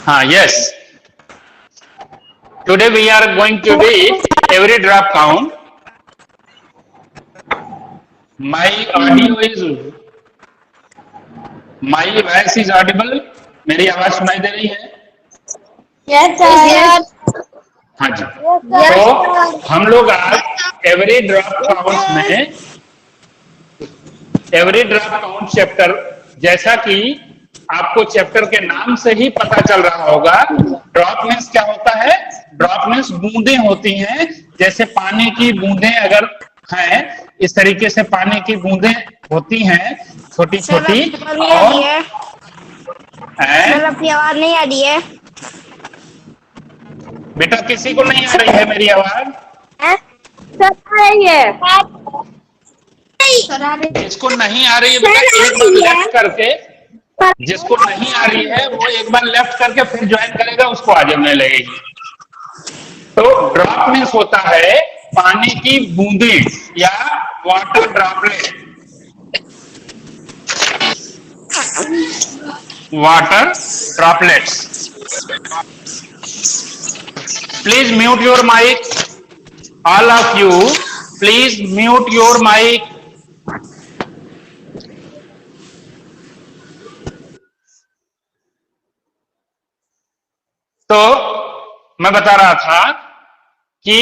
हाँ, yes. Today we are going to read every drop count. My audio is, my voice is audible. मेरी आवाज सुनाई दे रही है? Yes, sir. हाँ जी। Yes, तो हम लोग आज एवरी ड्रॉप काउंट चैप्टर, जैसा कि आपको चैप्टर के नाम से ही पता चल रहा होगा, ड्रॉप मीन्स क्या होता है? ड्रॉप मीन्स बूंदें होती हैं। जैसे पानी की बूंदें अगर हैं, इस तरीके से पानी की बूंदें होती हैं, छोटी छोटी। और सर अपनी आवाज नहीं आ रही है। बेटा किसी को नहीं आ रही है मेरी आवाज? सर आ रही है। जिसको नहीं आ रही है बेटा, एक बार लेफ्ट करके, जिसको नहीं आ रही है वो एक बार लेफ्ट करके फिर ज्वाइन करेगा, उसको आ जाने लगेगी। तो ड्रॉप मीन्स होता है पानी की बूंदें या water droplet. Water droplets. Please mute your mic, all of you please mute your mic. तो मैं बता रहा था कि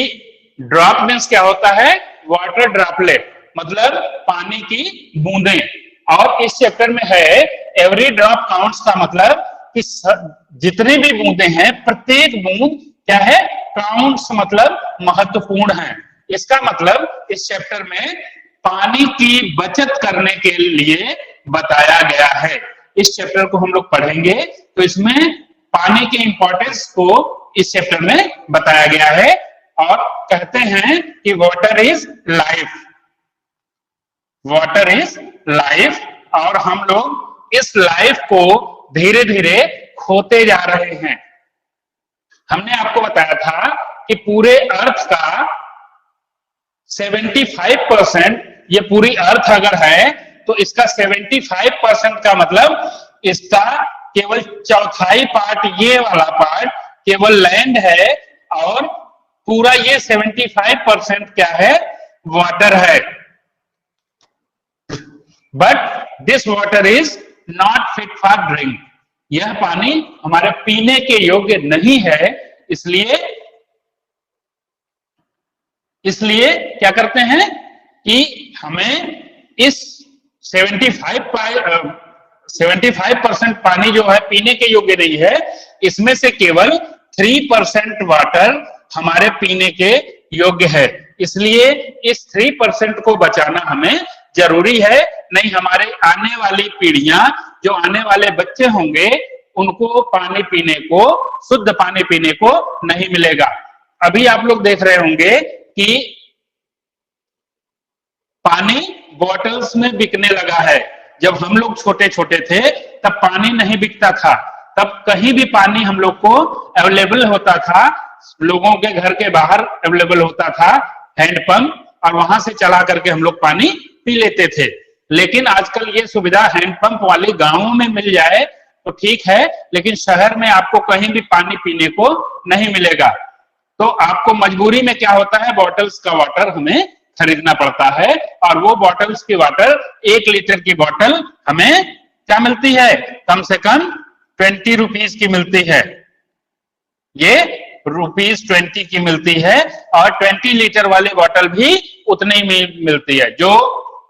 ड्रॉप मीन्स क्या होता है? वाटर ड्रॉपलेट, मतलब पानी की बूंदें। और इस चैप्टर में है एवरी ड्रॉप काउंट्स का मतलब कि जितनी भी बूंदें हैं, प्रत्येक बूंद क्या है? काउंट्स, मतलब महत्वपूर्ण है। इसका मतलब इस चैप्टर में पानी की बचत करने के लिए बताया गया है। इस चैप्टर को हम लोग पढ़ेंगे तो इसमें पानी के इंपॉर्टेंस को इस चैप्टर में बताया गया है। और कहते हैं कि water is life, water is life. और हम लोग इस लाइफ को धीरे धीरे खोते जा रहे हैं। हमने आपको बताया था कि पूरे अर्थ का 75%, ये पूरी अर्थ अगर है तो इसका 75% का मतलब इसका केवल चौथाई पार्ट, ये वाला पार्ट केवल लैंड है, और पूरा ये 75% क्या है? वाटर है। But this water is not fit for drink. यह पानी हमारे पीने के योग्य नहीं है। इसलिए क्या करते हैं कि हमें इस 75% पानी जो है पीने के योग्य नहीं है, इसमें से केवल 3% वाटर हमारे पीने के योग्य है। इसलिए इस 3% को बचाना हमें जरूरी है। नहीं हमारे आने वाली पीढ़ियां, जो आने वाले बच्चे होंगे, उनको पानी पीने को, शुद्ध पानी पीने को नहीं मिलेगा। अभी आप लोग देख रहे होंगे कि पानी बॉटल्स में बिकने लगा है। जब हम लोग छोटे छोटे थे तब पानी नहीं बिकता था, तब कहीं भी पानी हम लोग को अवेलेबल होता था। लोगों के घर के बाहर अवेलेबल होता था हैंडपंप, और वहां से चला करके हम लोग पानी पी लेते थे। लेकिन आजकल ये सुविधा हैंडपंप वाले गांवों में मिल जाए तो ठीक है, लेकिन शहर में आपको कहीं भी पानी पीने को नहीं मिलेगा। तो आपको मजबूरी में क्या होता है? बॉटल्स का वाटर हमें खरीदना पड़ता है। और वो बॉटल्स की वाटर, 1 लीटर की बॉटल हमें क्या मिलती है? कम से कम 20 रुपीज की मिलती है। ये ₹20 की मिलती है। और 20 लीटर वाली बॉटल भी उतनी में मिलती है। जो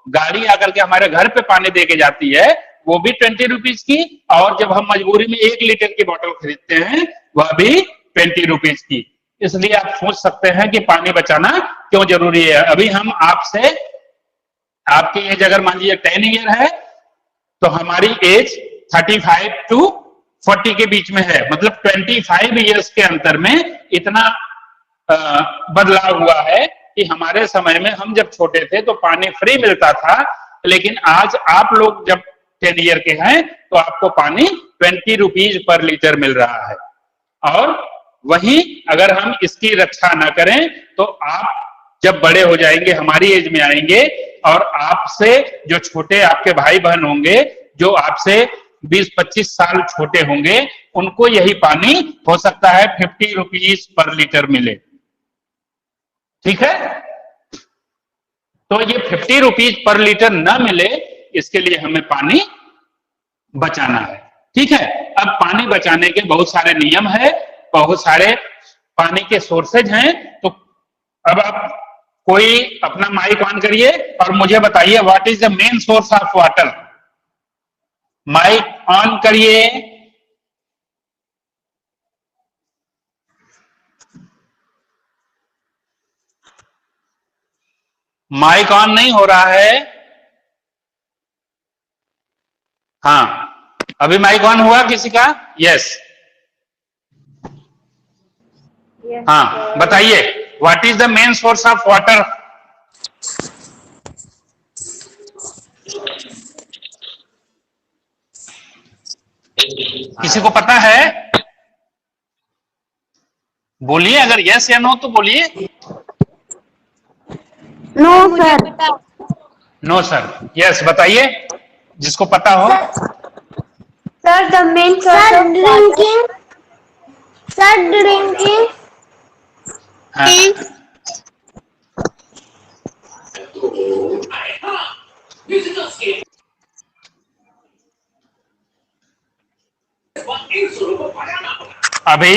गाड़ी आकर के हमारे घर पे पानी दे के जाती है वो भी 20 रुपीज की, और जब हम मजबूरी में 1 लीटर की बोतल खरीदते हैं वह भी 20 रुपीज की। इसलिए आप सोच सकते हैं कि पानी बचाना क्यों जरूरी है। अभी हम आपसे, आपकी एज अगर मान लीजिए 10 ईयर है तो हमारी एज 35 to 40 के बीच में है, मतलब 25 ईयर्स के अंतर में इतना बदलाव हुआ है कि हमारे समय में, हम जब छोटे थे तो पानी फ्री मिलता था, लेकिन आज आप लोग जब 10 ईयर के हैं तो आपको पानी 20 रुपीज पर लीटर मिल रहा है। और वहीं अगर हम इसकी रक्षा ना करें तो आप जब बड़े हो जाएंगे, हमारी एज में आएंगे, और आपसे जो छोटे आपके भाई बहन होंगे, जो आपसे 20-25 साल छोटे होंगे, उनको यही पानी हो सकता है 50 रुपीज पर लीटर मिले। ठीक है, तो ये 50 रुपीज पर लीटर ना मिले, इसके लिए हमें पानी बचाना है। ठीक है, अब पानी बचाने के बहुत सारे नियम है, बहुत सारे पानी के सोर्सेज हैं। तो अब आप कोई अपना माइक ऑन करिए और मुझे बताइए what is the main source of water. Mic on करिए। माइक ऑन नहीं हो रहा है। हाँ, अभी माइक ऑन हुआ किसी का? यस। हाँ, बताइए what is the main source of water. किसी को पता है? बोलिए, अगर यस या नो तो बोलिए। No sir. No sir. Yes बताइए, जिसको पता हो। Sir the main source of drinking. Sir drinking. हाँ। अभी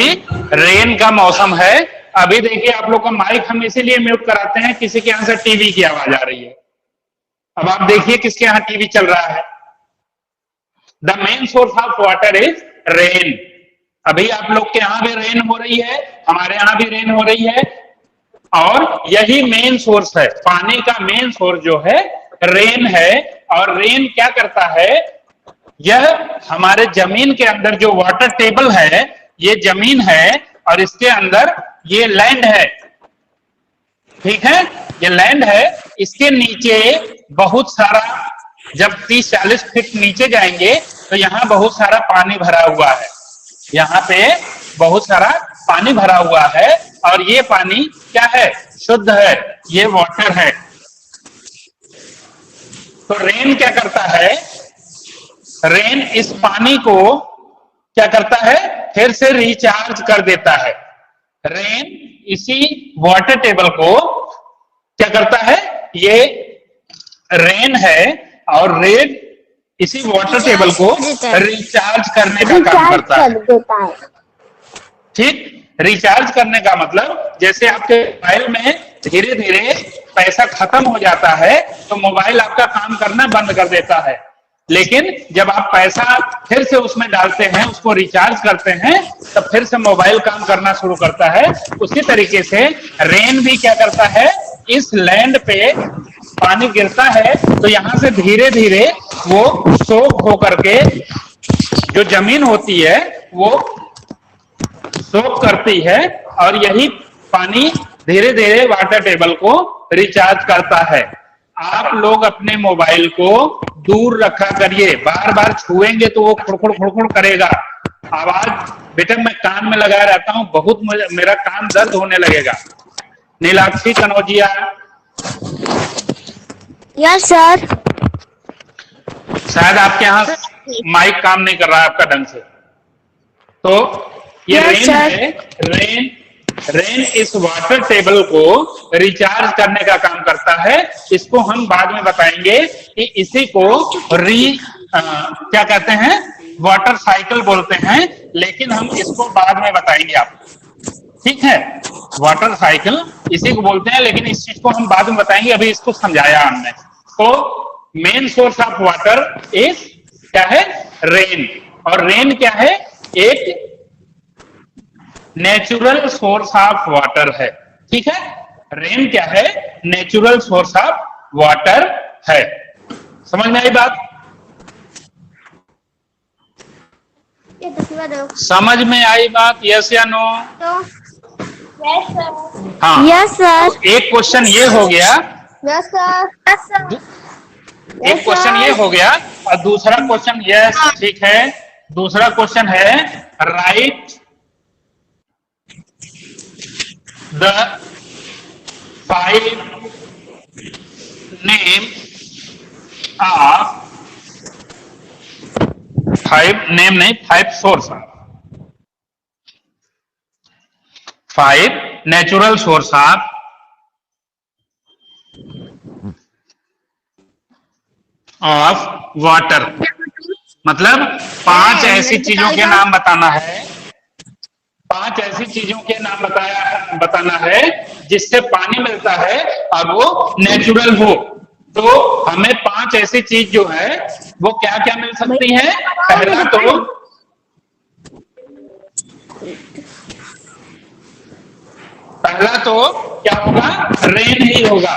रेन का मौसम है। अभी देखिए, आप लोग का माइक हम इसीलिए म्यूट कराते हैं, किसी के यहां से टीवी की आवाज आ रही है। अब आप देखिए किसके यहां टीवी चल रहा है। The main source of water is rain. अभी आप लोग के यहां भी रेन हो रही है, हमारे यहां भी रेन हो रही है, और यही मेन सोर्स है। पानी का मेन सोर्स जो है रेन है। और रेन क्या करता है, यह हमारे जमीन के अंदर जो वाटर टेबल है, ये जमीन है और इसके अंदर ये लैंड है। ठीक है, ये लैंड है, इसके नीचे बहुत सारा, जब 30-40 फीट नीचे जाएंगे तो यहाँ बहुत सारा पानी भरा हुआ है। यहाँ पे बहुत सारा पानी भरा हुआ है और ये पानी क्या है? शुद्ध है, ये वाटर है। तो रेन क्या करता है? रेन इस पानी को क्या करता है? फिर से रिचार्ज कर देता है। रेन इसी वाटर टेबल को क्या करता है? ये रेन है और रेन इसी वाटर टेबल को रिचार्ज करने का काम करता है। ठीक, रिचार्ज करने का मतलब जैसे आपके मोबाइल में धीरे धीरे पैसा खत्म हो जाता है तो मोबाइल आपका काम करना बंद कर देता है, लेकिन जब आप पैसा फिर से उसमें डालते हैं, उसको रिचार्ज करते हैं, तब फिर से मोबाइल काम करना शुरू करता है। उसी तरीके से रेन भी क्या करता है? इस लैंड पे पानी गिरता है तो यहां से धीरे धीरे वो सोख होकर के जो जमीन होती है वो सोख करती है और यही पानी धीरे धीरे वाटर टेबल को रिचार्ज करता है। आप लोग अपने मोबाइल को दूर रखा करिए, बार बार छुएंगे तो वो खुड़खुड़ खुड़खुड़ करेगा। आवाज बेटा मैं कान में लगाए रहता हूं, बहुत मेरा कान दर्द होने लगेगा। नीलाक्षी कनौजिया। Yes sir. शायद आपके यहाँ माइक काम नहीं कर रहा है आपका ढंग से। तो ये रेन है। रेन इस वाटर टेबल को रिचार्ज करने का काम करता है। इसको हम बाद में बताएंगे कि इसी को क्या कहते हैं? वाटर साइकिल बोलते हैं, लेकिन हम इसको बाद में बताएंगे आपको। ठीक है, वाटर साइकिल इसी को बोलते हैं, लेकिन इस चीज को हम बाद में बताएंगे, अभी इसको समझाया हमने। तो main source of water is क्या है? रेन। और रेन क्या है? एक नेचुरल सोर्स ऑफ वाटर है। ठीक है, रेन क्या है? नेचुरल सोर्स ऑफ वाटर है। समझ में आई बात? समझ में आई बात? यस या नो? Yes sir. हाँ, यस सर। एक क्वेश्चन ये हो गया। Yes sir. एक क्वेश्चन ये हो गया और दूसरा क्वेश्चन, यस ठीक है, दूसरा क्वेश्चन है right the 5 name of 5 name नहीं 5 source. 5 natural source of water, मतलब 5 ऐसी चीजों के नाम बताना है, 5 ऐसी चीजों के नाम बताना है जिससे पानी मिलता है और वो नेचुरल हो। तो हमें 5 ऐसी चीज जो है वो क्या क्या मिल सकती है। पहला तो क्या होगा, रेन ही होगा।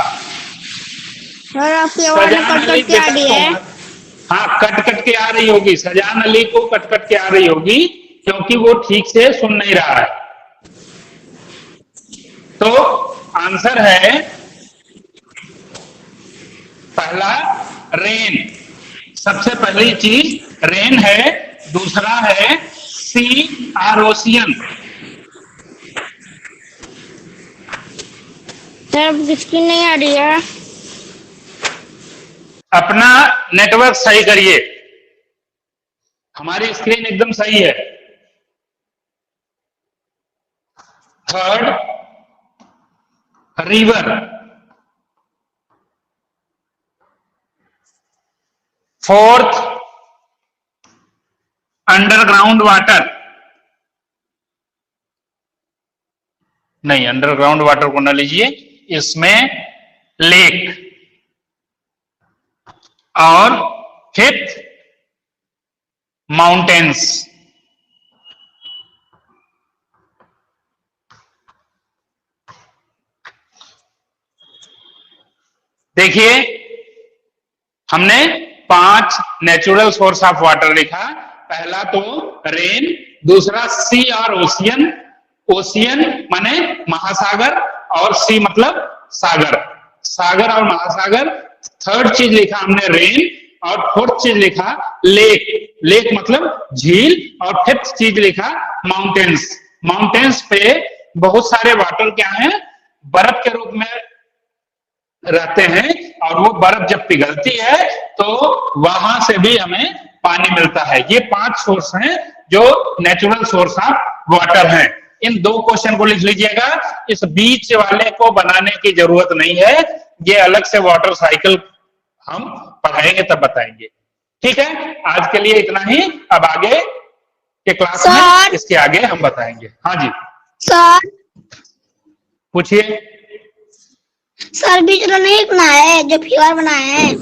सर आपकी आवाज कट कट के आ रही है। हाँ, कट कट के आ रही होगी, सजान अली को कट कट के आ रही होगी क्योंकि वो ठीक से सुन नहीं रहा है। तो आंसर है पहला रेन, सबसे पहली चीज रेन है। दूसरा है sea or ocean. Sir screen नहीं आ रही है। अपना नेटवर्क सही करिए, हमारी स्क्रीन एकदम सही है। Third river. Fourth underground water, नहीं अंडरग्राउंड वाटर को न लीजिए, इसमें लेक। और फिफ्थ माउंटेन्स। देखिए हमने 5 नेचुरल सोर्स ऑफ वाटर लिखा। पहला तो रेन, दूसरा सी और ओशियन, ओशियन माने महासागर और सी मतलब सागर, सागर और महासागर। थर्ड चीज लिखा हमने रेन, और फोर्थ चीज लिखा लेक, लेक मतलब झील। और फिफ्थ चीज लिखा माउंटेन्स। माउंटेन्स पे बहुत सारे वाटर क्या हैं, बर्फ के रूप में रहते हैं, और वो बर्फ जब पिघलती है तो वहां से भी हमें पानी मिलता है। ये 5 सोर्स हैं जो नेचुरल सोर्स ऑफ वाटर हैं। इन 2 क्वेश्चन को लिख लीजिएगा, इस बीच वाले को बनाने की जरूरत नहीं है, ये अलग से वाटर साइकिल हम पढ़ाएंगे तब बताएंगे। ठीक है, आज के लिए इतना ही। अब आगे के क्लास में इसके आगे हम बताएंगे। हाँ जी सर, पूछिए। सर बीच नहीं बनाया है, जो फीवर बनाया है।